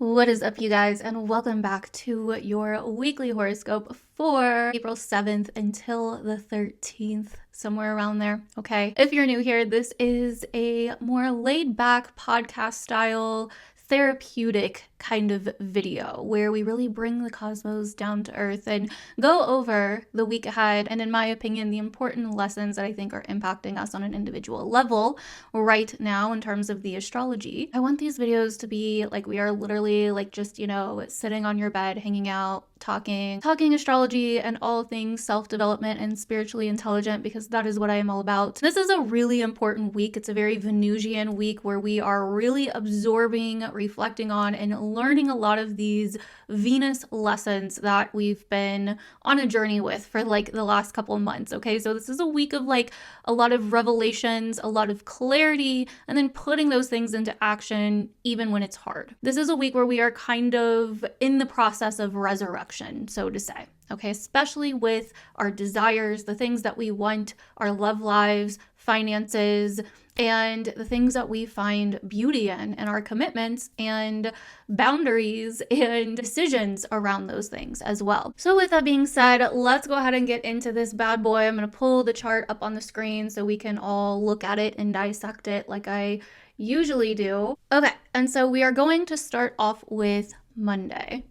What is up, you guys, and welcome back to your weekly horoscope for April 7th until the 13th, somewhere around there, okay? If you're new here, this is a more laid-back podcast style, therapeutic kind of video where we really bring the cosmos down to earth and go over the week ahead and, in my opinion, the important lessons that I think are impacting us on an individual level right now in terms of the astrology. I want these videos to be like we are literally like just, sitting on your bed, hanging out, talking astrology and all things self-development and spiritually intelligent, because that is what I am all about. This is a really important week. It's a very Venusian week where we are really absorbing, reflecting on, and learning a lot of these Venus lessons that we've been on a journey with for like the last couple of months. Okay, so this is a week of like a lot of revelations, a lot of clarity, and then putting those things into action even when it's hard. This is a week where we are kind of in the process of resurrection, so to say. Okay, especially with our desires, the things that we want, our love lives, finances, and the things that we find beauty in, and our commitments and boundaries and decisions around those things as well. So with that being said, let's go ahead and get into this bad boy. I'm going to pull the chart up on the screen so we can all look at it and dissect it like I usually do. Okay, and so we are going to start off with Monday.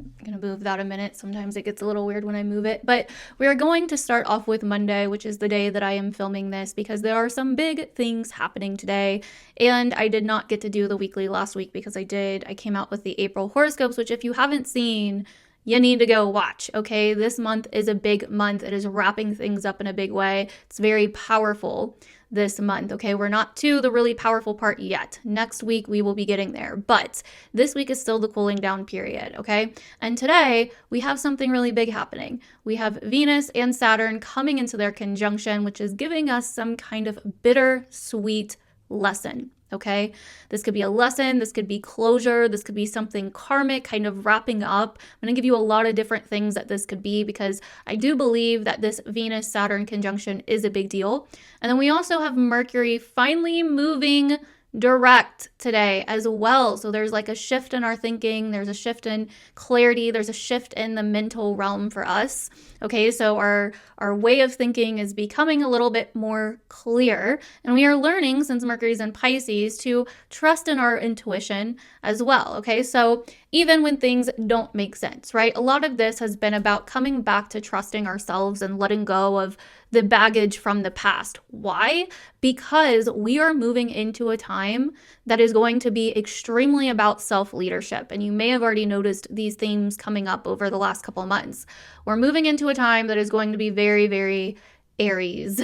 I'm going to move that a minute. Sometimes it gets a little weird when I move it, but we are going to start off with Monday, which is the day that I am filming this, because there are some big things happening today. And I did not get to do the weekly last week because I came out with the April horoscopes, which if you haven't seen, you need to go watch, okay? This month is a big month. It is wrapping things up in a big way. It's very powerful this month, okay? We're not to the really powerful part yet. Next week, we will be getting there, but this week is still the cooling down period, okay? And today, we have something really big happening. We have Venus and Saturn coming into their conjunction, which is giving us some kind of bittersweet lesson. Okay, this could be a lesson, this could be closure, this could be something karmic, kind of wrapping up. I'm going to give you a lot of different things that this could be, because I do believe that this Venus-Saturn conjunction is a big deal. And then we also have Mercury finally moving direct today as well. So there's like a shift in our thinking, there's a shift in clarity, there's a shift in the mental realm for us. Okay, so our way of thinking is becoming a little bit more clear, and we are learning, since Mercury's in Pisces, to trust in our intuition as well. Okay, so even when things don't make sense, right? A lot of this has been about coming back to trusting ourselves and letting go of the baggage from the past. Why? Because we are moving into a time that is going to be extremely about self-leadership. And you may have already noticed these themes coming up over the last couple of months. We're moving into a time that is going to be very, very Aries,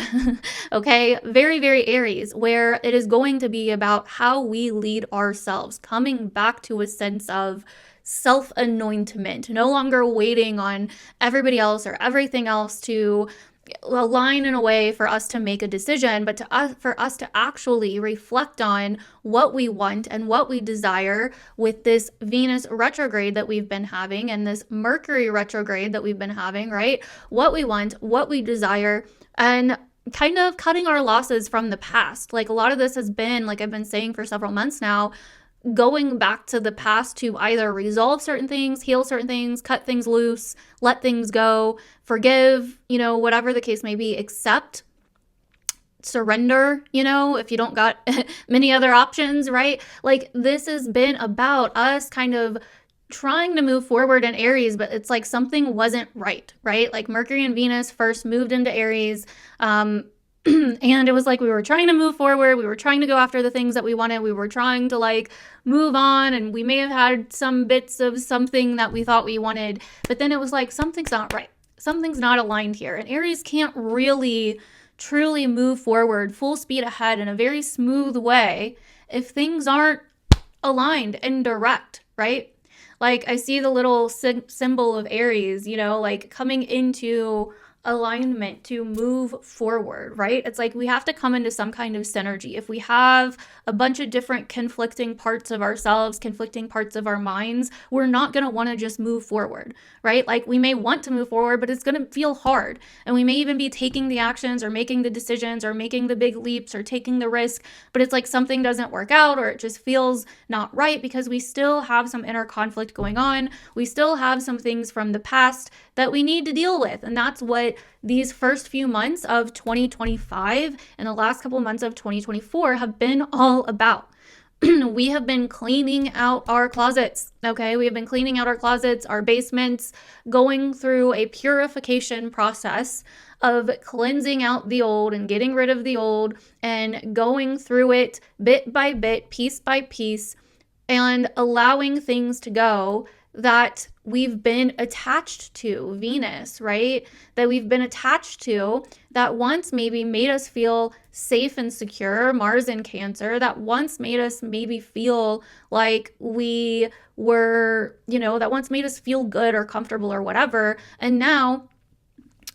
okay? Very, very Aries, where it is going to be about how we lead ourselves, coming back to a sense of self-anointment, no longer waiting on everybody else or everything else to align in a way for us to make a decision, but for us to actually reflect on what we want and what we desire with this Venus retrograde that we've been having and this Mercury retrograde that we've been having, right? What we want, what we desire, and kind of cutting our losses from the past. Like, a lot of this has been, like I've been saying for several months now, going back to the past to either resolve certain things, heal certain things, cut things loose, let things go, forgive, whatever the case may be, accept, surrender, if you don't got many other options, right? Like, this has been about us kind of trying to move forward in Aries, but it's like something wasn't right? Like Mercury and Venus first moved into Aries, and it was like we were trying to move forward, we were trying to go after the things that we wanted, we were trying to like move on, and we may have had some bits of something that we thought we wanted, but then it was like something's not right, something's not aligned here, and Aries can't really truly move forward full speed ahead in a very smooth way if things aren't aligned and direct, right? Like, I see the little symbol of Aries, like coming into alignment to move forward, right? It's like we have to come into some kind of synergy. If we have a bunch of different conflicting parts of ourselves, conflicting parts of our minds, we're not going to want to just move forward, right? Like we may want to move forward, but it's going to feel hard. And we may even be taking the actions or making the decisions or making the big leaps or taking the risk, but it's like something doesn't work out or it just feels not right because we still have some inner conflict going on. We still have some things from the past that we need to deal with. And that's what these first few months of 2025 and the last couple months of 2024 have been all about. We have been cleaning out our closets, okay? We have been cleaning out our closets, our basements, going through a purification process of cleansing out the old and getting rid of the old and going through it bit by bit, piece by piece, and allowing things to go that we've been attached to, Venus, right? That we've been attached to that once maybe made us feel safe and secure, Mars in Cancer, that once made us maybe feel like we were, that once made us feel good or comfortable or whatever. And now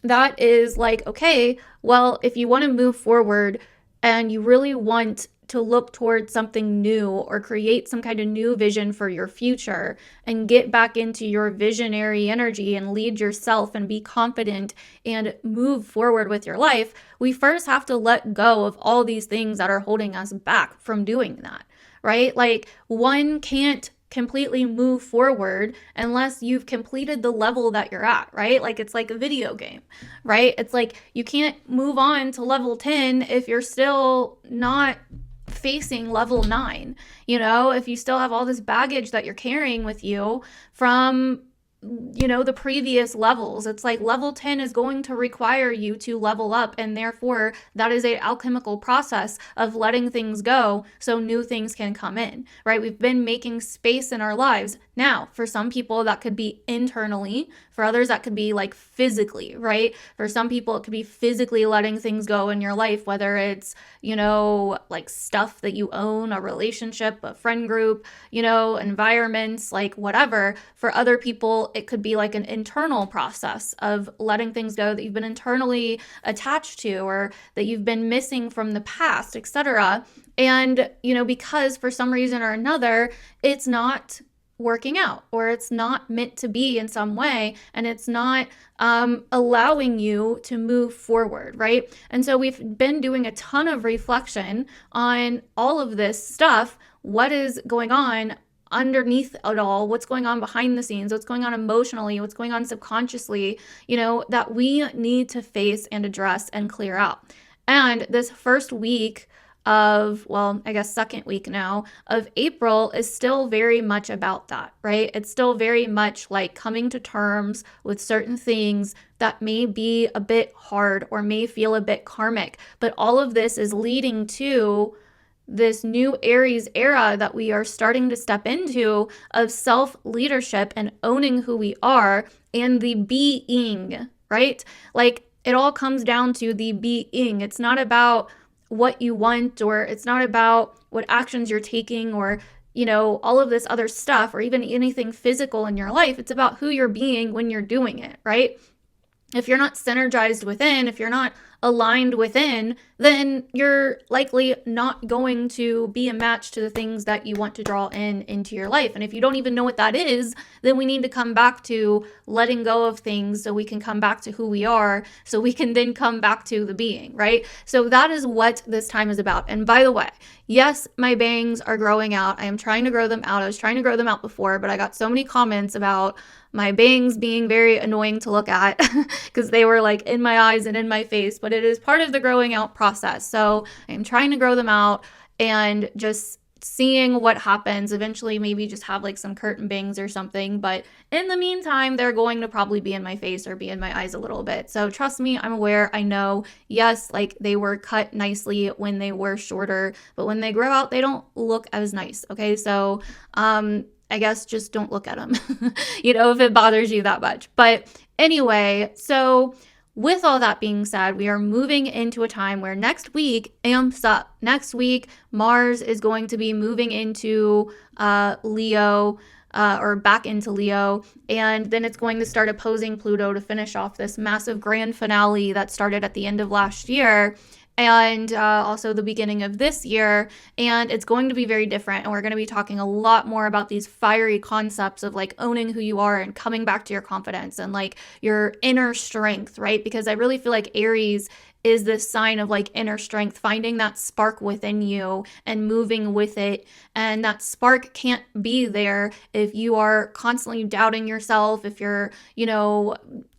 that is like, okay, well, if you want to move forward and you really want to look towards something new or create some kind of new vision for your future and get back into your visionary energy and lead yourself and be confident and move forward with your life, we first have to let go of all these things that are holding us back from doing that, right? Like one can't completely move forward unless you've completed the level that you're at, right? Like it's like a video game, right? It's like you can't move on to level 10 if you're still not facing level 9, if you still have all this baggage that you're carrying with you from the previous levels. It's like level 10 is going to require you to level up, and therefore that is a alchemical process of letting things go so new things can come in, right? We've been making space in our lives. Now, for some people that could be internally, for others that could be like physically, right? For some people it could be physically letting things go in your life, whether it's, like stuff that you own, a relationship, a friend group, environments, like whatever. For other people, it could be like an internal process of letting things go that you've been internally attached to or that you've been missing from the past, etc. And, because for some reason or another, it's not working out or it's not meant to be in some way and it's not allowing you to move forward, right? And so we've been doing a ton of reflection on all of this stuff. What is going on underneath it all? What's going on behind the scenes? What's going on emotionally? What's going on subconsciously? That we need to face and address and clear out. And this first week of, second week now of April is still very much about that, right? It's still very much like coming to terms with certain things that may be a bit hard or may feel a bit karmic, but all of this is leading to this new Aries era that we are starting to step into of self-leadership and owning who we are and the being, right? Like it all comes down to the being. It's not about what you want, or it's not about what actions you're taking, or all of this other stuff, or even anything physical in your life. It's about who you're being when you're doing it, right? If you're not synergized within, if you're not aligned within, then you're likely not going to be a match to the things that you want to draw into your life. And if you don't even know what that is, then we need to come back to letting go of things so we can come back to who we are, so we can then come back to the being, right? So that is what this time is about. And by the way, yes, my bangs are growing out. I am trying to grow them out. I was trying to grow them out before, but I got so many comments about my bangs being very annoying to look at because they were like in my eyes and in my face, but it is part of the growing out process. So I'm trying to grow them out and just seeing what happens. Eventually, maybe just have like some curtain bangs or something. But in the meantime, they're going to probably be in my face or be in my eyes a little bit. So trust me, I'm aware. I know, yes, like they were cut nicely when they were shorter, but when they grow out, they don't look as nice. Okay. So, I guess just don't look at them, if it bothers you that much. But anyway, so with all that being said, we are moving into a time where next week amps up. Next week, Mars is going to be moving into Leo. or back into Leo. And then it's going to start opposing Pluto to finish off this massive grand finale that started at the end of last year and also the beginning of this year. And it's going to be very different. And we're going to be talking a lot more about these fiery concepts of like owning who you are and coming back to your confidence and like your inner strength, right? Because I really feel like Aries is this sign of like inner strength, finding that spark within you and moving with it. And that spark can't be there if you are constantly doubting yourself, if you're,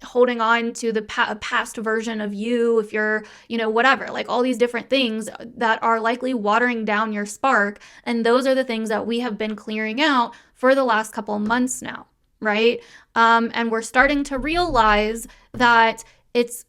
holding on to the past version of you, if you're, whatever, like all these different things that are likely watering down your spark. And those are the things that we have been clearing out for the last couple months now, right? And we're starting to realize that it's,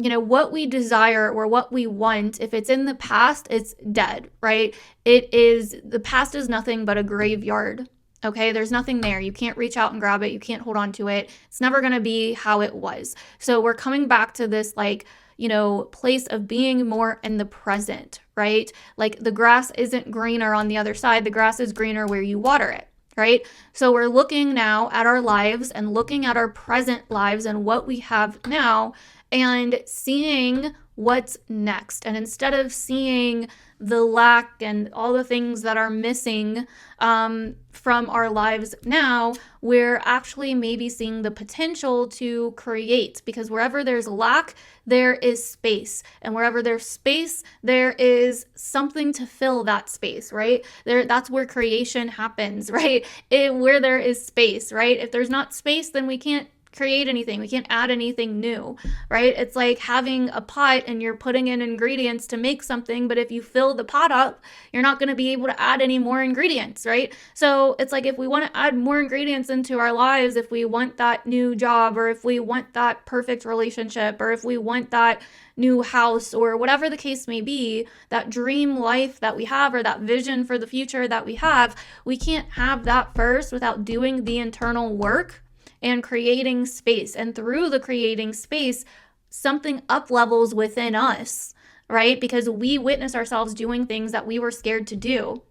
what we desire or what we want, if it's in the past, it's dead, right? The past is nothing but a graveyard, okay? There's nothing there. You can't reach out and grab it. You can't hold on to it. It's never going to be how it was. So we're coming back to this place of being more in the present, right? Like the grass isn't greener on the other side. The grass is greener where you water it. Right? So we're looking now at our lives and looking at our present lives and what we have now and seeing what's next. And instead of seeing the lack and all the things that are missing from our lives now, we're actually maybe seeing the potential to create, because wherever there's lack, there is space. And wherever there's space, there is something to fill that space, right? That's where creation happens, right? Where there is space, right? If there's not space, then we can't create anything. We can't add anything new, right? It's like having a pot and you're putting in ingredients to make something, but if you fill the pot up, you're not going to be able to add any more ingredients, right? So it's like if we want to add more ingredients into our lives, if we want that new job, or if we want that perfect relationship, or if we want that new house, or whatever the case may be, that dream life that we have, or that vision for the future that we have, we can't have that first without doing the internal work and creating space. And through the creating space, something up levels within us, right? Because we witness ourselves doing things that we were scared to do.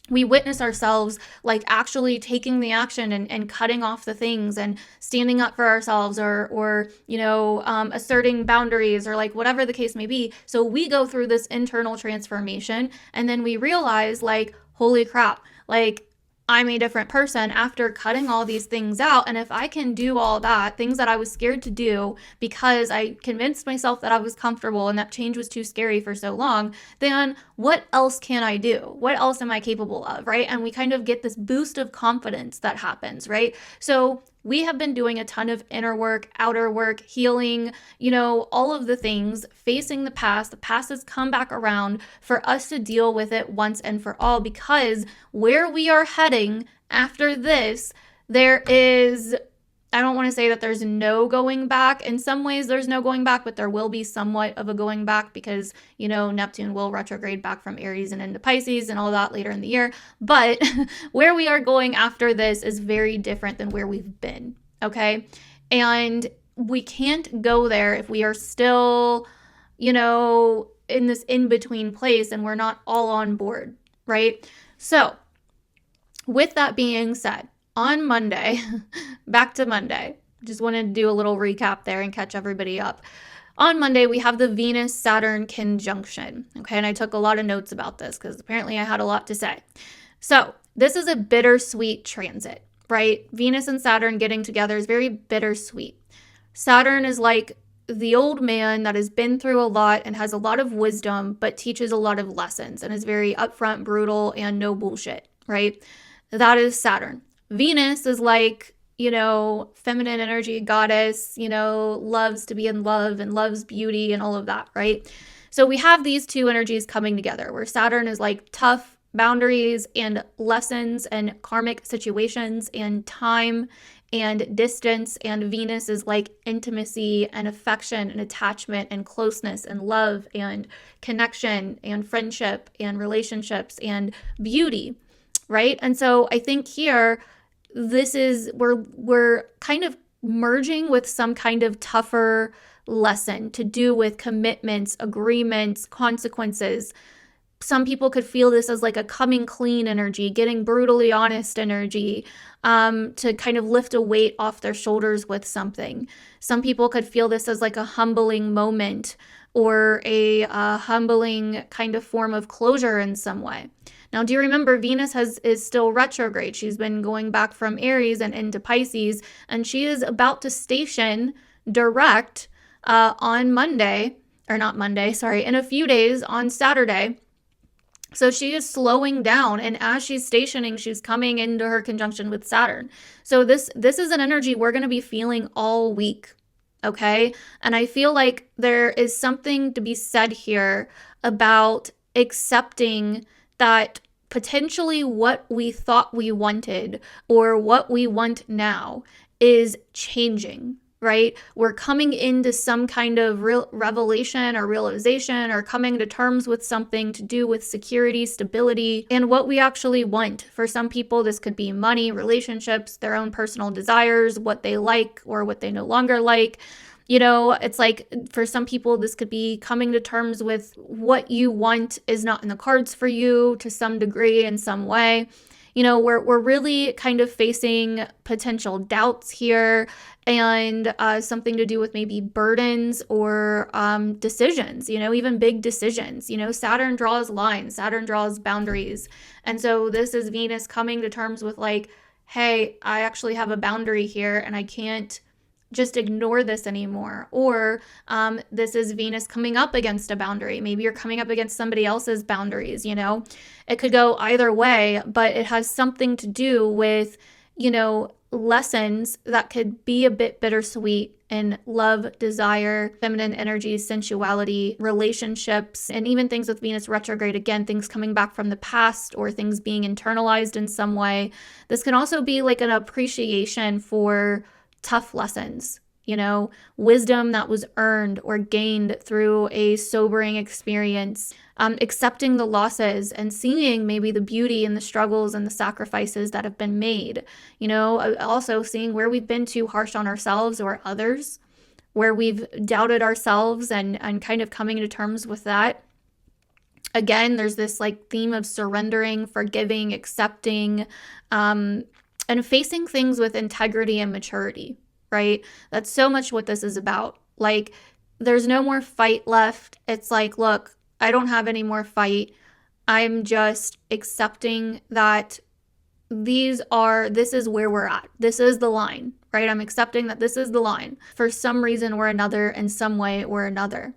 We witness ourselves like actually taking the action and cutting off the things and standing up for ourselves, or asserting boundaries, or like whatever the case may be. So we go through this internal transformation, and then we realize like, holy crap, like I'm a different person after cutting all these things out. And if I can do all that, things that I was scared to do because I convinced myself that I was comfortable and that change was too scary for so long, then what else can I do? What else am I capable of, right? And we kind of get this boost of confidence that happens, right? So we have been doing a ton of inner work, outer work, healing, all of the things, facing the past. The past has come back around for us to deal with it once and for all, because where we are heading after this, there is, I don't want to say that there's no going back. In some ways, there's no going back, but there will be somewhat of a going back because, Neptune will retrograde back from Aries and into Pisces and all that later in the year. But where we are going after this is very different than where we've been, okay? And we can't go there if we are still, in this in-between place and we're not all on board, right? So with that being said, on Monday, back to Monday, just wanted to do a little recap there and catch everybody up. On Monday, we have the Venus-Saturn conjunction, okay? And I took a lot of notes about this because apparently I had a lot to say. So this is a bittersweet transit, right? Venus and Saturn getting together is very bittersweet. Saturn is like the old man that has been through a lot and has a lot of wisdom, but teaches a lot of lessons and is very upfront, brutal, and no bullshit, right? That is Saturn. Venus is like, feminine energy goddess, loves to be in love and loves beauty and all of that, right? So we have these two energies coming together where Saturn is like tough boundaries and lessons and karmic situations and time and distance, and Venus is like intimacy and affection and attachment and closeness and love and connection and friendship and relationships and beauty, right? And so I think here, we're kind of merging with some kind of tougher lesson to do with commitments, agreements, consequences. Some people could feel this as like a coming clean energy, getting brutally honest energy, to kind of lift a weight off their shoulders with something. Some people could feel this as like a humbling moment or a humbling kind of form of closure in some way. Now, do you remember Venus is still retrograde? She's been going back from Aries and into Pisces, and she is about to station direct on Monday, or not Monday, sorry, in a few days on Saturday. So she is slowing down, and as she's stationing, she's coming into her conjunction with Saturn. So this is an energy we're going to be feeling all week, okay? And I feel like there is something to be said here about accepting that potentially what we thought we wanted or what we want now is changing. Right? We're coming into some kind of real revelation or realization, or coming to terms with something to do with security, stability, and what we actually want. For some people, this could be money, relationships, their own personal desires, what they like or what they no longer like. You know, it's like for some people, this could be coming to terms with what you want is not in the cards for you to some degree, in some way. You know, we're really kind of facing potential doubts here, and something to do with maybe burdens or decisions, you know, even big decisions. You know, Saturn draws lines, Saturn draws boundaries. And so this is Venus coming to terms with like, hey, I actually have a boundary here and I can't just ignore this anymore. Or this is Venus coming up against a boundary. Maybe you're coming up against somebody else's boundaries, you know. It could go either way, but it has something to do with, you know, lessons that could be a bit bittersweet in love, desire, feminine energy, sensuality, relationships, and even things with Venus retrograde. Again, things coming back from the past or things being internalized in some way. This can also be like an appreciation for tough lessons, you know, wisdom that was earned or gained through a sobering experience, accepting the losses and seeing maybe the beauty in the struggles and the sacrifices that have been made, you know, also seeing where we've been too harsh on ourselves or others, where we've doubted ourselves and kind of coming to terms with that. Again, there's this like theme of surrendering, forgiving, accepting, and facing things with integrity and maturity, right? That's so much what this is about. Like, there's no more fight left. It's like, look, I don't have any more fight. I'm just accepting that this is where we're at. This is the line, right? I'm accepting that this is the line for some reason or another, in some way or another.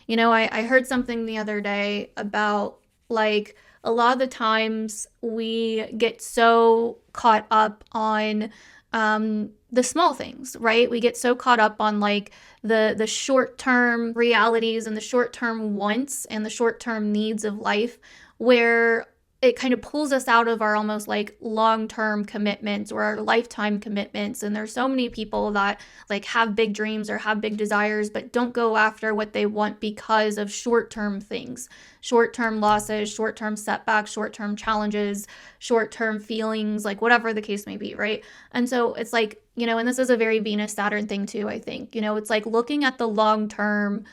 You know, I heard something the other day about like, a lot of the times we get so caught up on the small things, right? We get so caught up on like the short-term realities and the short-term wants and the short-term needs of life, where it kind of pulls us out of our almost like long-term commitments or our lifetime commitments. And there's so many people that like have big dreams or have big desires, but don't go after what they want because of short-term things, short-term losses, short-term setbacks, short-term challenges, short-term feelings, like whatever the case may be, right? And so it's like, you know, and this is a very Venus Saturn thing too, I think, you know, it's like looking at the long-term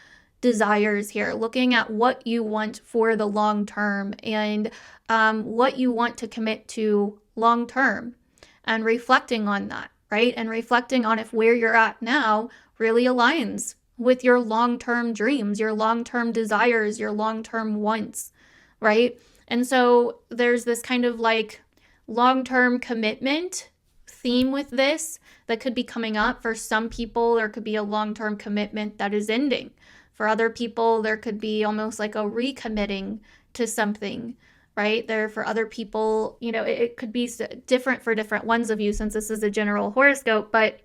desires here, looking at what you want for the long term and what you want to commit to long term, and reflecting on that, right? And reflecting on if where you're at now really aligns with your long-term dreams, your long-term desires, your long-term wants, right? And so there's this kind of like long-term commitment theme with this that could be coming up. For some people, there could be a long-term commitment that is ending. For other people, there could be almost like a recommitting to something, right? There, for other people, you know, it could be different for different ones of you, since this is a general horoscope, but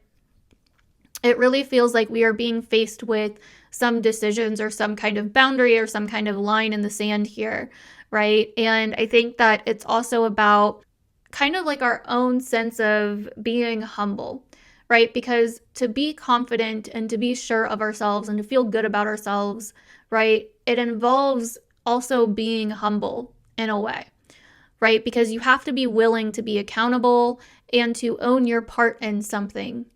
it really feels like we are being faced with some decisions or some kind of boundary or some kind of line in the sand here, right? And I think that it's also about kind of like our own sense of being humble, right? Because to be confident and to be sure of ourselves and to feel good about ourselves, right, it involves also being humble in a way, right? Because you have to be willing to be accountable and to own your part in something,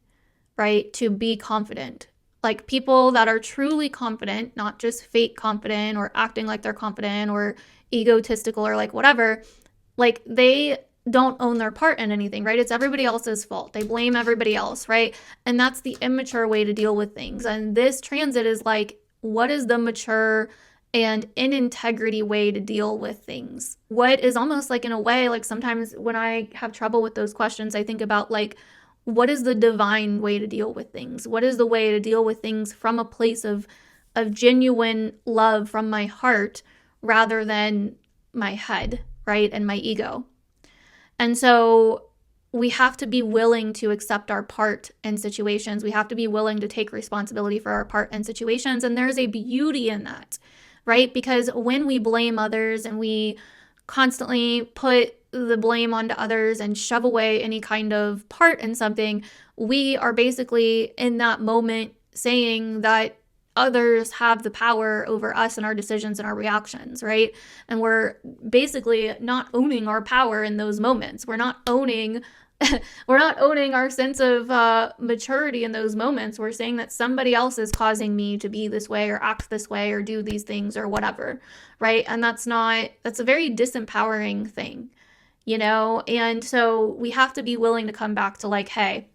right? To be confident. Like people that are truly confident, not just fake confident or acting like they're confident or egotistical or like whatever, like they don't own their part in anything, right? It's everybody else's fault. They blame everybody else, right? And that's the immature way to deal with things. And this transit is like, what is the mature and in integrity way to deal with things? What is almost like, in a way, like sometimes when I have trouble with those questions, I think about like, what is the divine way to deal with things? What is the way to deal with things from a place of genuine love from my heart rather than my head, right? And my ego. And so we have to be willing to accept our part in situations. We have to be willing to take responsibility for our part in situations. And there's a beauty in that, right? Because when we blame others and we constantly put the blame onto others and shove away any kind of part in something, we are basically in that moment saying that others have the power over us and our decisions and our reactions, right? And we're basically not owning our power in those moments. We're not owning our sense of maturity in those moments. We're saying that somebody else is causing me to be this way or act this way or do these things or whatever, right? And that's a very disempowering thing, you know? And so we have to be willing to come back to like, hey,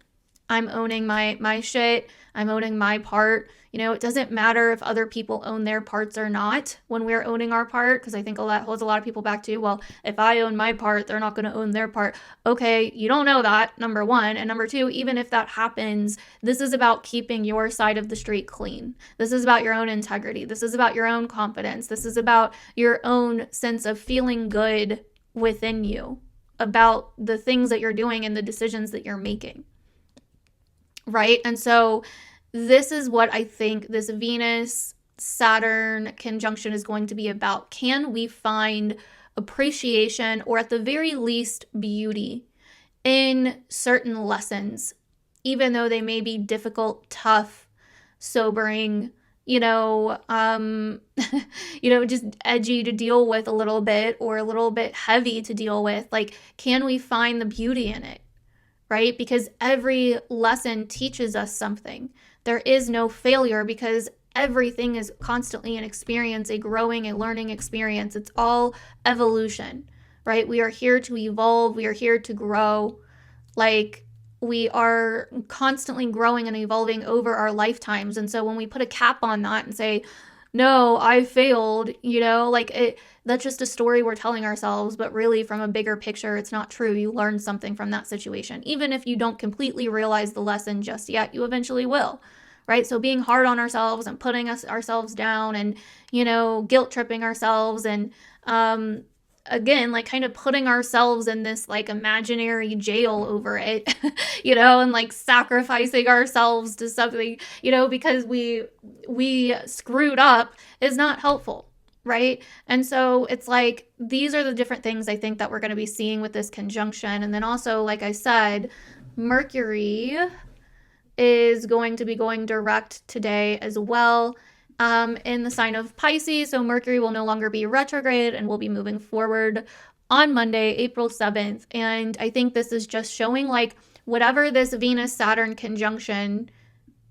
I'm owning my shit. I'm owning my part. You know, it doesn't matter if other people own their parts or not when we're owning our part, because I think that holds a lot of people back to, well, if I own my part, they're not going to own their part. Okay, you don't know that, number one. And number two, even if that happens, this is about keeping your side of the street clean. This is about your own integrity. This is about your own confidence. This is about your own sense of feeling good within you about the things that you're doing and the decisions that you're making. Right? And so this is what I think this Venus-Saturn conjunction is going to be about. Can we find appreciation, or at the very least beauty, in certain lessons, even though they may be difficult, tough, sobering, just edgy to deal with a little bit, or a little bit heavy to deal with? Like, can we find the beauty in it? Right? Because every lesson teaches us something. There is no failure, because everything is constantly an experience, a growing, a learning experience. It's all evolution, right? We are here to evolve. We are here to grow. Like, we are constantly growing and evolving over our lifetimes. And so when we put a cap on that and say, no, I failed, that's just a story we're telling ourselves, but really from a bigger picture, it's not true. You learned something from that situation. Even if you don't completely realize the lesson just yet, you eventually will, right? So being hard on ourselves and putting ourselves down and, guilt tripping ourselves and, again, like kind of putting ourselves in this like imaginary jail over it, and like sacrificing ourselves to something, because we screwed up, is not helpful, right? And so it's like, these are the different things I think that we're going to be seeing with this conjunction. And then also, like I said, Mercury is going to be going direct today as well, in the sign of Pisces. So Mercury will no longer be retrograde and will be moving forward on Monday, April 7th. And I think this is just showing like whatever this Venus-Saturn conjunction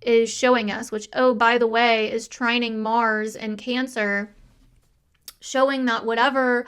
is showing us, which, oh, by the way, is trining Mars in Cancer, showing that whatever,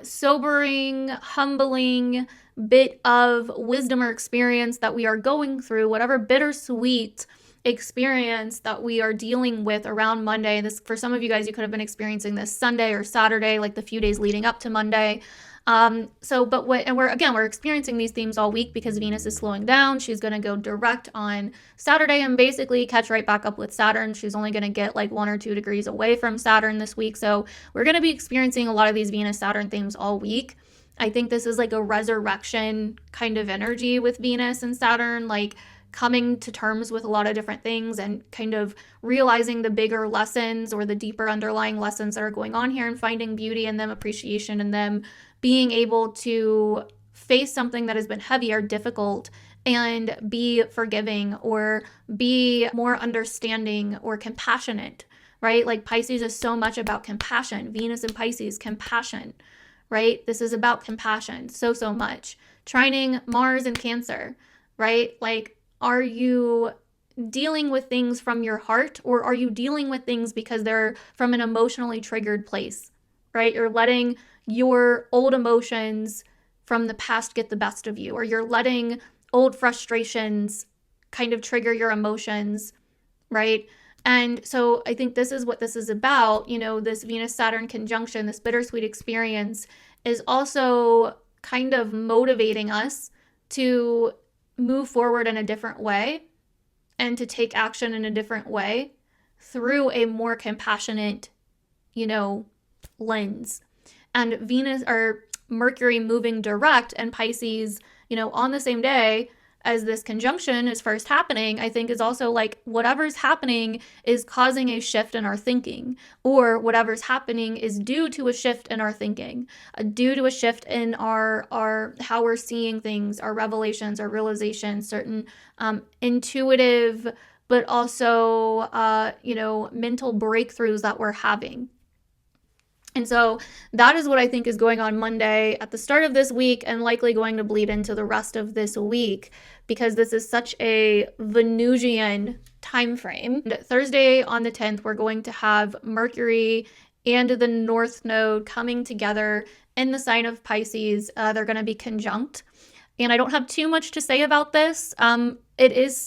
sobering, humbling bit of wisdom or experience that we are going through, whatever bittersweet experience that we are dealing with around Monday. This, for some of you guys, you could have been experiencing this Sunday or Saturday, like the few days leading up to Monday. We're experiencing these themes all week because Venus is slowing down. She's going to go direct on Saturday and basically catch right back up with Saturn. She's only going to get like 1 or 2 degrees away from Saturn this week. So we're going to be experiencing a lot of these Venus-Saturn themes all week. I think this is like a resurrection kind of energy with Venus and Saturn, like coming to terms with a lot of different things and kind of realizing the bigger lessons or the deeper underlying lessons that are going on here and finding beauty in them, appreciation in them, being able to face something that has been heavy or difficult and be forgiving or be more understanding or compassionate, right? Like Pisces is so much about compassion. Venus in Pisces, compassion, right? This is about compassion so much. Trining Mars in Cancer, right? Like, are you dealing with things from your heart, or are you dealing with things because they're from an emotionally triggered place, right? You're letting your old emotions from the past get the best of you, or you're letting old frustrations kind of trigger your emotions, right? And so I think this is what this is about. This Venus-Saturn conjunction, this bittersweet experience is also kind of motivating us to move forward in a different way and to take action in a different way through a more compassionate, lens. And Venus or Mercury moving direct and Pisces, on the same day as this conjunction is first happening, I think is also like whatever's happening is causing a shift in our thinking, or whatever's happening is due to a shift in our thinking, due to a shift in our how we're seeing things, our revelations, our realizations, certain intuitive, but also mental breakthroughs that we're having. And so that is what I think is going on Monday at the start of this week, and likely going to bleed into the rest of this week, because this is such a Venusian time frame. And Thursday on the 10th, we're going to have Mercury and the North Node coming together in the sign of Pisces. They're going to be conjunct. And I don't have too much to say about this.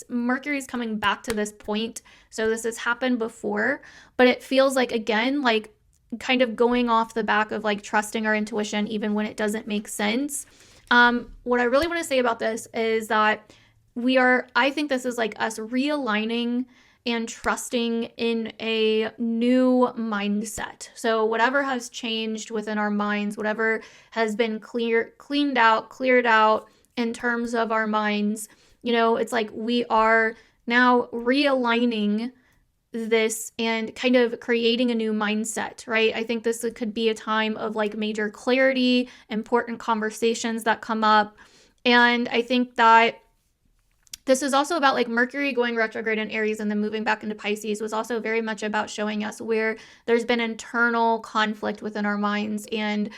Mercury's coming back to this point. So this has happened before, but it feels like, again, like kind of going off the back of like trusting our intuition even when it doesn't make sense. What I really want to say about this is that I think this is like us realigning and trusting in a new mindset. So whatever has changed within our minds, whatever has been cleared out in terms of our minds, it's like we are now realigning this and kind of creating a new mindset, right? I think this could be a time of like major clarity, important conversations that come up. And I think that this is also about like Mercury going retrograde in Aries and then moving back into Pisces was also very much about showing us where there's been internal conflict within our minds and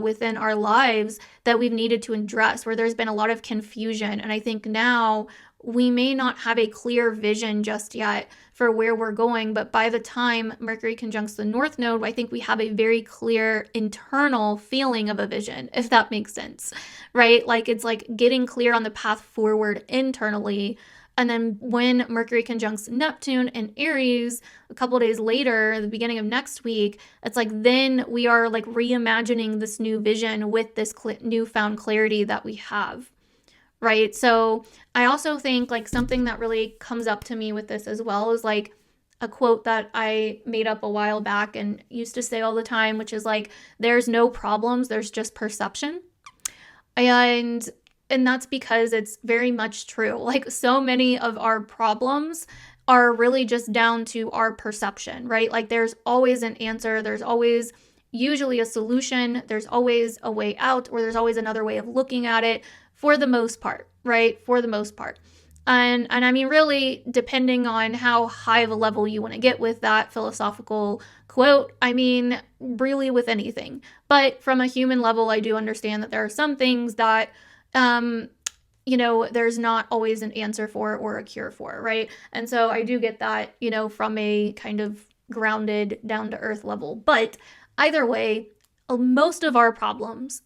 within our lives that we've needed to address, where there's been a lot of confusion. And I think now we may not have a clear vision just yet for where we're going, but by the time Mercury conjuncts the North Node, I think we have a very clear internal feeling of a vision, if that makes sense, right? Like it's like getting clear on the path forward internally. And then when Mercury conjuncts Neptune and Aries a couple of days later, the beginning of next week, it's like then we are like reimagining this new vision with this newfound clarity that we have. Right. So I also think like something that really comes up to me with this as well is like a quote that I made up a while back and used to say all the time, which is like, there's no problems, there's just perception. And that's because it's very much true. Like so many of our problems are really just down to our perception, right? Like there's always an answer. There's always usually a solution. There's always a way out, or there's always another way of looking at it. For the most part, right? For the most part. And I mean, really, depending on how high of a level you want to get with that philosophical quote, I mean, really with anything. But from a human level, I do understand that there are some things that, there's not always an answer for or a cure for, right? And so I do get that, from a kind of grounded, down to earth level. But either way, most of our problems,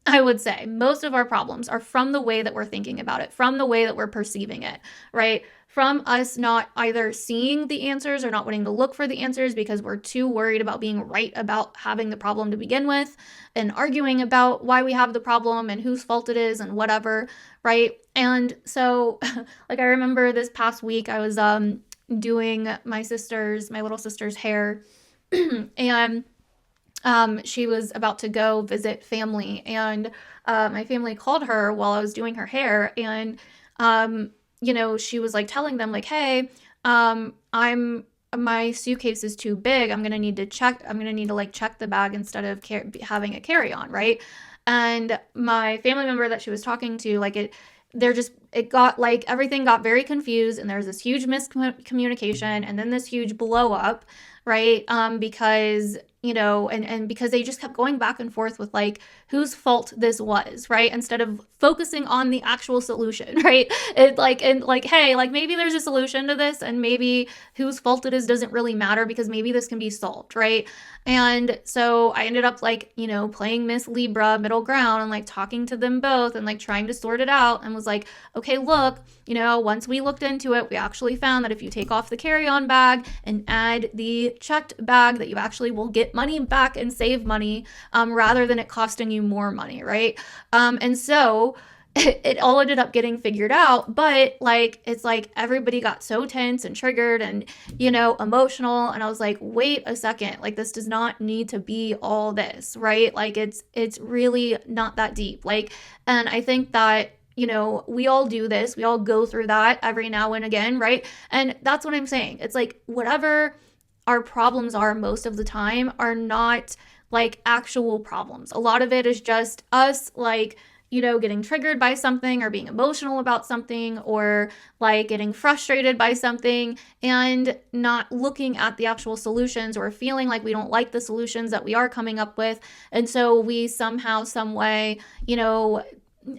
I would say, most of our problems are from the way that we're thinking about it, from the way that we're perceiving it, right? From us not either seeing the answers or not wanting to look for the answers because we're too worried about being right about having the problem to begin with and arguing about why we have the problem and whose fault it is and whatever, right? And so, like, I remember this past week, I was doing my little sister's hair, and she was about to go visit family, and my family called her while I was doing her hair, and she was like telling them like, hey, my suitcase is too big. I'm gonna need to check the bag instead of having a carry-on, right? And my family member that she was talking to, like everything got very confused, and there's this huge miscommunication and then this huge blow up, right? Because you know, and because they just kept going back and forth with like whose fault this was, right? Instead of focusing on the actual solution, right? It like, and like, hey, like maybe there's a solution to this, and maybe whose fault it is doesn't really matter because maybe this can be solved, right? And so I ended up like, you know, playing Miss Libra middle ground and like talking to them both and like trying to sort it out, and was like, okay, look, you know, once we looked into it, we actually found that if you take off the carry-on bag and add the checked bag, that you actually will get money back and save money, rather than it costing you more money, right? And so it all ended up getting figured out, but like it's like everybody got so tense and triggered and, you know, emotional, and I was like, wait a second, like this does not need to be all this, right? Like it's really not that deep. Like, and I think that, you know, we all do this, we all go through that every now and again, right? And that's what I'm saying. It's like whatever our problems are most of the time are not like actual problems. A lot of it is just us like, you know, getting triggered by something or being emotional about something, or like getting frustrated by something and not looking at the actual solutions, or feeling like we don't like the solutions that we are coming up with. And so we somehow, some way, you know,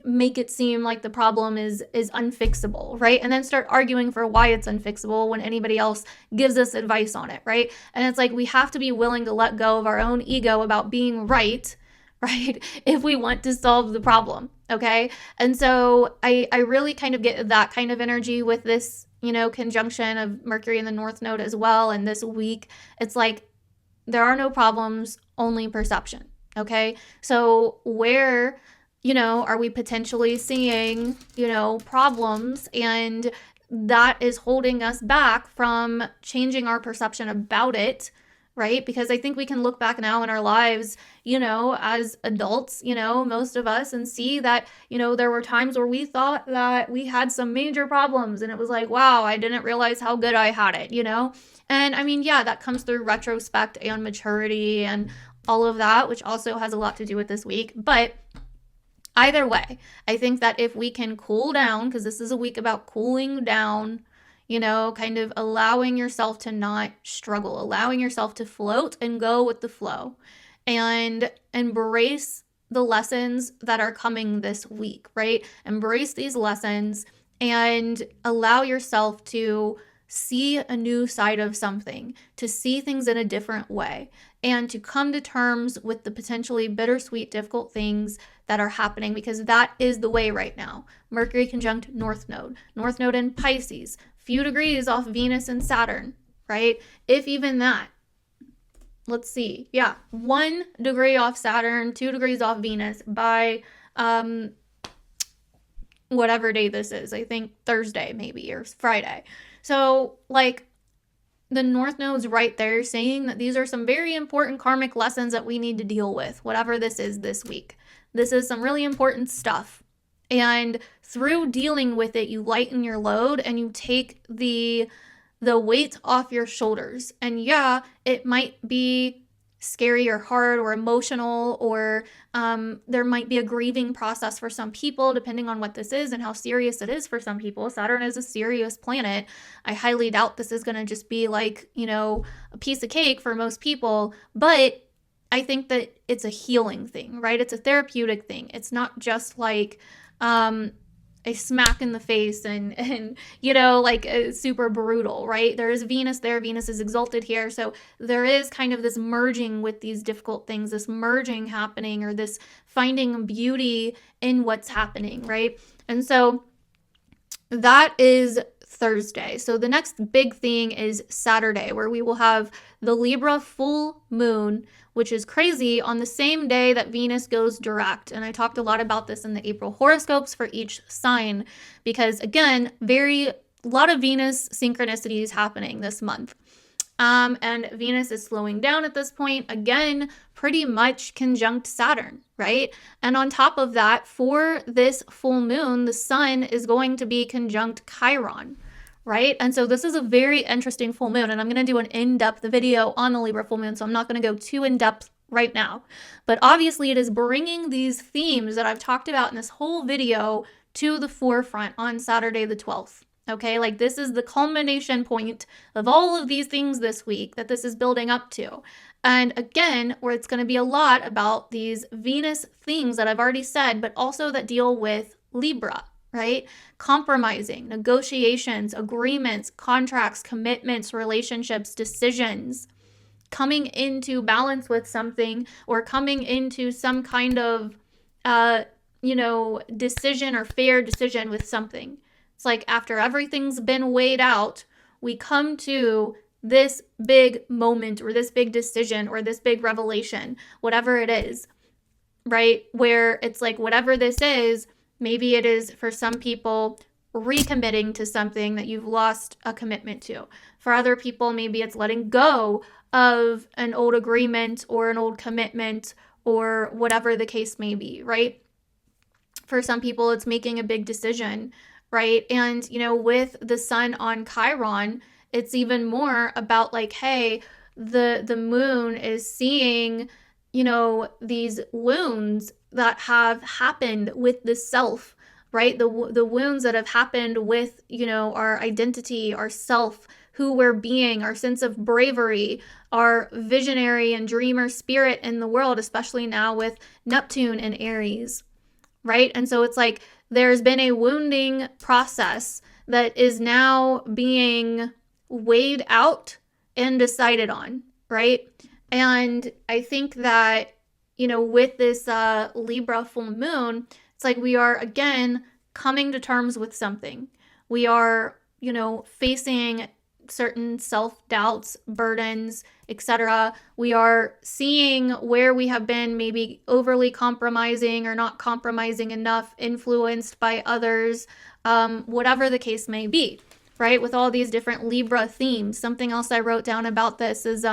make it seem like the problem is unfixable, right? And then start arguing for why it's unfixable when anybody else gives us advice on it, right? And it's like we have to be willing to let go of our own ego about being right, if we want to solve the problem, okay? And so I really kind of get that kind of energy with this, you know, conjunction of Mercury in the North Node as well. And this week, it's like there are no problems, only perception, okay? So where, you know, are we potentially seeing, you know, problems, and that is holding us back from changing our perception about it, right? Because I think we can look back now in our lives, you know, as adults, you know, most of us, and see that, you know, there were times where we thought that we had some major problems, and it was like, wow, I didn't realize how good I had it, you know? And I mean, yeah, that comes through retrospect and maturity and all of that, which also has a lot to do with this week. But either way, I think that if we can cool down, because this is a week about cooling down, you know, kind of allowing yourself to not struggle, allowing yourself to float and go with the flow, and embrace the lessons that are coming this week, right? Embrace these lessons and allow yourself to see a new side of something, to see things in a different way, and to come to terms with the potentially bittersweet, difficult things that are happening, because that is the way right now. Mercury conjunct North Node in Pisces, few degrees off Venus and Saturn, right? If even that. Let's see. Yeah, 1 degree off Saturn, 2 degrees off Venus by whatever day this is. I think Thursday maybe, or Friday. So like the North Node's right there saying that these are some very important karmic lessons that we need to deal with, whatever this is this week. This is some really important stuff. And through dealing with it, you lighten your load and you take the weight off your shoulders. And yeah, it might be scary or hard or emotional, or there might be a grieving process for some people, depending on what this is and how serious it is for some people. Saturn is a serious planet. I highly doubt this is going to just be like, you know, a piece of cake for most people, but I think that it's a healing thing, right? It's a therapeutic thing. It's not just like a smack in the face and you know, like super brutal, right? There is Venus there. Venus is exalted here. So there is kind of this merging with these difficult things, this merging happening, or this finding beauty in what's happening, right? And so that is Thursday. So the next big thing is Saturday, where we will have the Libra full moon, which is crazy, on the same day that Venus goes direct. And I talked a lot about this in the April horoscopes for each sign, because again, a lot of Venus synchronicities happening this month. And Venus is slowing down at this point, again, pretty much conjunct Saturn, right? And on top of that, for this full moon, the sun is going to be conjunct Chiron, right? And so this is a very interesting full moon, and I'm going to do an in-depth video on the Libra full moon, so I'm not going to go too in-depth right now. But obviously it is bringing these themes that I've talked about in this whole video to the forefront on Saturday the 12th. Okay, like this is the culmination point of all of these things this week that this is building up to. And again, where it's going to be a lot about these Venus themes that I've already said, but also that deal with Libra, right? Compromising, negotiations, agreements, contracts, commitments, relationships, decisions, coming into balance with something, or coming into some kind of, decision or fair decision with something. It's like after everything's been weighed out, we come to this big moment or this big decision or this big revelation, whatever it is, right? Where it's like, whatever this is, maybe it is for some people recommitting to something that you've lost a commitment to. For other people, maybe it's letting go of an old agreement or an old commitment or whatever the case may be, right? For some people, it's making a big decision, right? And, with the sun on Chiron, it's even more about like, hey, the moon is seeing, these wounds that have happened with the self, right? The wounds that have happened with, our identity, our self, who we're being, our sense of bravery, our visionary and dreamer spirit in the world, especially now with Neptune and Aries, right? And so it's like there's been a wounding process that is now being weighed out and decided on, right? And I think that, with this Libra full moon, it's like we are, again, coming to terms with something. We are, facing certain self-doubts, burdens, etc. We are seeing where we have been maybe overly compromising or not compromising enough, influenced by others, whatever the case may be, right? With all these different Libra themes. Something else I wrote down about this is,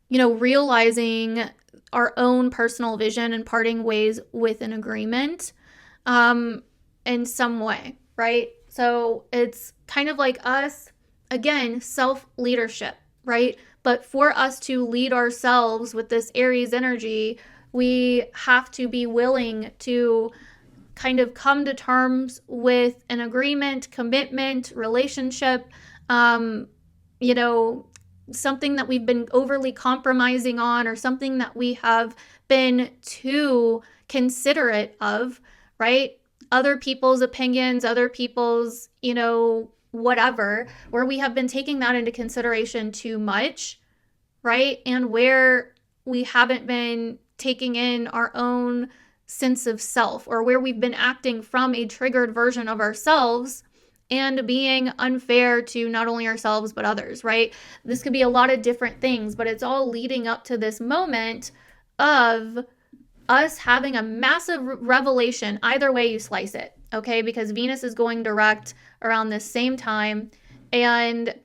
realizing our own personal vision and parting ways with an agreement in some way, right? So it's kind of like us, again, self-leadership, right? But for us to lead ourselves with this Aries energy, we have to be willing to kind of come to terms with an agreement, commitment, relationship, something that we've been overly compromising on, or something that we have been too considerate of, right? Other people's opinions, other people's, whatever, where we have been taking that into consideration too much, right? And where we haven't been taking in our own sense of self, or where we've been acting from a triggered version of ourselves and being unfair to not only ourselves, but others, right? This could be a lot of different things, but it's all leading up to this moment of us having a massive revelation, either way you slice it, okay? Because Venus is going direct around the same time, and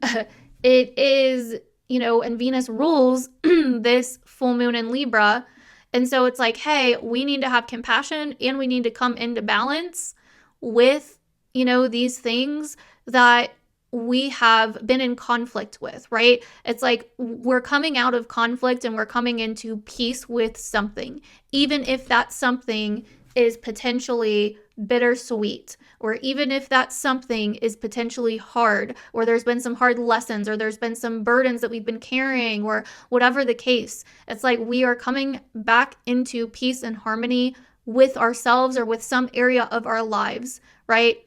it is, and Venus rules this full moon in Libra. And so it's like, hey, we need to have compassion and we need to come into balance with, these things that we have been in conflict with, right? It's like we're coming out of conflict and we're coming into peace with something, even if that something is potentially bittersweet, or even if that something is potentially hard, or there's been some hard lessons, or there's been some burdens that we've been carrying, or whatever the case. It's like we are coming back into peace and harmony with ourselves or with some area of our lives, right?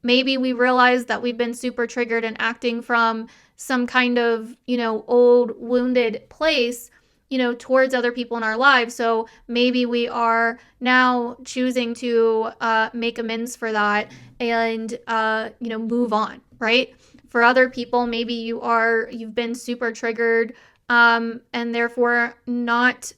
Maybe we realize that we've been super triggered and acting from some kind of, old wounded place, towards other people in our lives. So maybe we are now choosing to make amends for that and, move on, right? For other people, maybe you've been super triggered and therefore not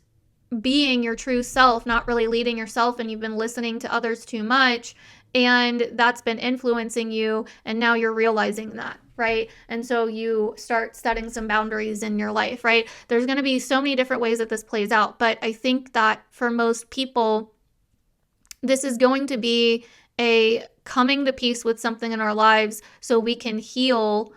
being your true self, not really leading yourself, and you've been listening to others too much, and that's been influencing you, and now you're realizing that, right? And so you start setting some boundaries in your life, right? There's going to be so many different ways that this plays out, but I think that for most people, this is going to be a coming to peace with something in our lives so we can heal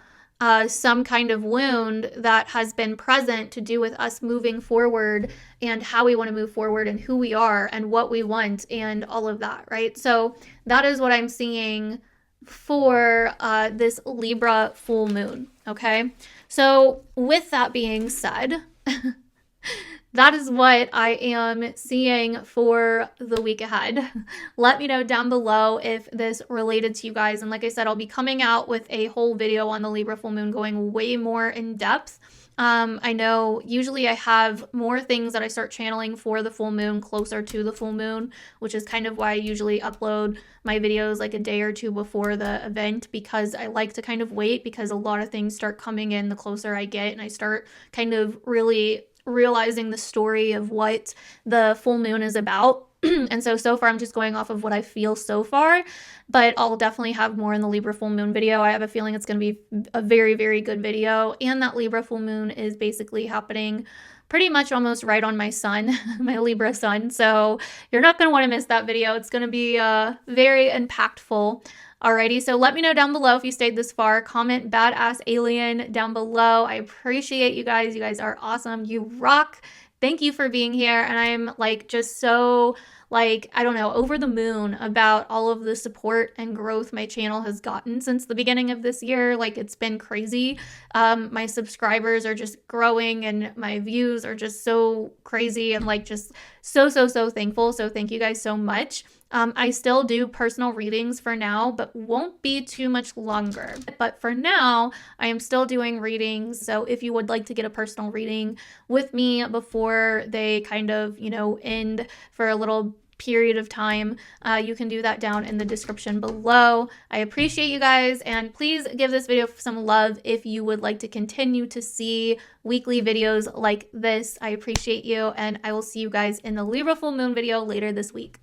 some kind of wound that has been present to do with us moving forward and how we want to move forward and who we are and what we want and all of that, right? So that is what I'm seeing for this Libra full moon, okay? So with that being said, that is what I am seeing for the week ahead. Let me know down below if this related to you guys. And like I said, I'll be coming out with a whole video on the Libra full moon going way more in depth. I know usually I have more things that I start channeling for the full moon closer to the full moon, which is kind of why I usually upload my videos like a day or two before the event, because I like to kind of wait, because a lot of things start coming in the closer I get, and I start kind of really realizing the story of what the full moon is about. And so far I'm just going off of what I feel so far, but I'll definitely have more in the Libra full moon video. I have a feeling it's going to be a very, very good video. And that Libra full moon is basically happening pretty much almost right on my sun, my Libra sun. So you're not going to want to miss that video. It's going to be very impactful. Alrighty, so let me know down below if you stayed this far. Comment badass alien down below. I appreciate you guys. You guys are awesome. You rock. Thank you for being here. And I'm like just so like, I don't know, over the moon about all of the support and growth my channel has gotten since the beginning of this year. Like, it's been crazy. My subscribers are just growing and my views are just so crazy, and like just so thankful. So thank you guys so much. I still do personal readings for now, but won't be too much longer. But for now, I am still doing readings. So if you would like to get a personal reading with me before they kind of, you know, end for a little period of time, you can do that down in the description below. I appreciate you guys, and please give this video some love if you would like to continue to see weekly videos like this. I appreciate you, and I will see you guys in the Libra full moon video later this week.